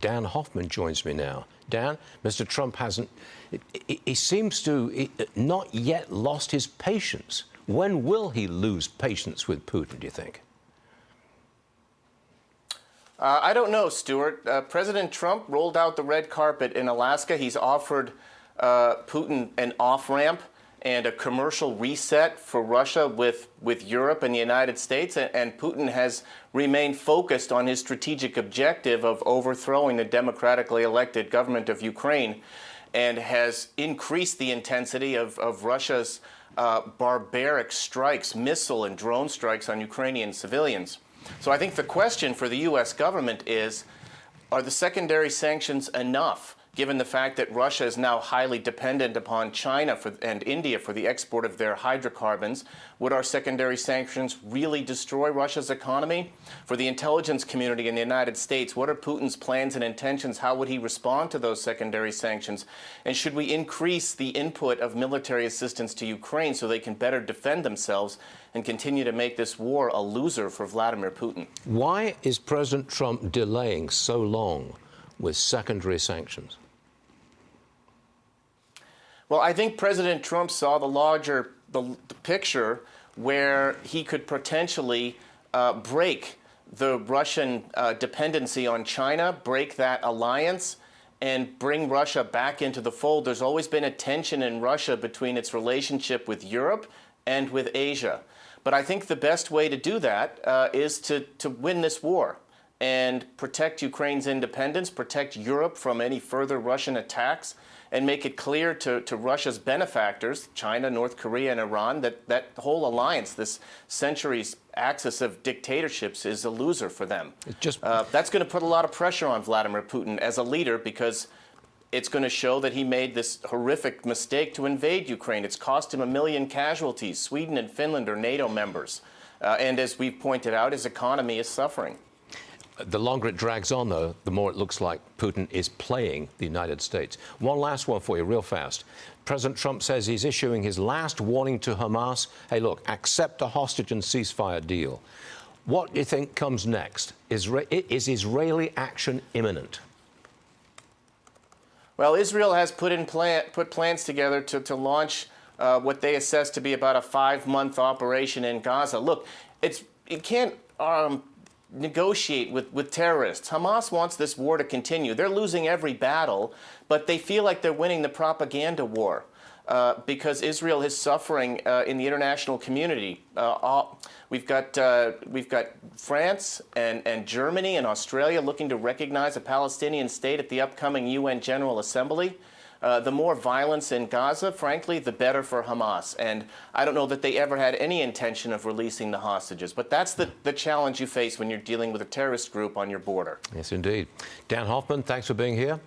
Dan Hoffman joins me now. Dan, Mr. Trump hasn't, he seems to not yet lost his patience. When will he lose patience with Putin, do you think? I don't know, Stuart. President Trump rolled out the red carpet in Alaska. He's offered Putin an off-ramp and a commercial reset for Russia with Europe and the United States. And Putin has remained focused on his strategic objective of overthrowing the democratically elected government of Ukraine, and has increased the intensity of Russia's barbaric strikes, missile and drone strikes on Ukrainian civilians. So I think the question for the U.S. government is, are the secondary sanctions enough, given the fact that Russia is now highly dependent upon China and India for the export of their hydrocarbons? Would our secondary sanctions really destroy Russia's economy? For the intelligence community in the United States, what are Putin's plans and intentions? How would he respond to those secondary sanctions? And should we increase the input of military assistance to Ukraine so they can better defend themselves and continue to make this war a loser for Vladimir Putin? Why is President Trump delaying so long with secondary sanctions? Well, I think President Trump saw the picture where he could potentially break the Russian dependency on China, break that alliance, and bring Russia back into the fold. There's always been a tension in Russia between its relationship with Europe and with Asia. But I think the best way to do that is to win this war and protect Ukraine's independence, protect Europe from any further Russian attacks, and make it clear to Russia's benefactors, China, North Korea, and Iran, that whole alliance, this century's axis of dictatorships, is a loser for them. That's going to put a lot of pressure on Vladimir Putin as a leader, because it's going to show that he made this horrific mistake to invade Ukraine. It's cost him 1 million casualties. Sweden and Finland are NATO members. And as we've pointed out, his economy is suffering. The longer it drags on, though, the more it looks like Putin is playing the United States. One last one for you, real fast. President Trump says he's issuing his last warning to Hamas. Hey, look, accept a hostage and ceasefire deal. What do you think comes next? Is Israeli action imminent? Well, Israel has put plans together to launch what they assess to be about a 5-month operation in Gaza. Look, it can't negotiate with terrorists. Hamas wants this war to continue. They're losing every battle, but they feel like they're winning the propaganda war because Israel is suffering in the international community. We've got France and Germany and Australia looking to recognize a Palestinian state at the upcoming UN General Assembly. The more violence in Gaza, frankly, the better for Hamas. And I don't know that they ever had any intention of releasing the hostages. But that's the challenge you face when you're dealing with a terrorist group on your border. Yes, indeed. Dan Hoffman, thanks for being here.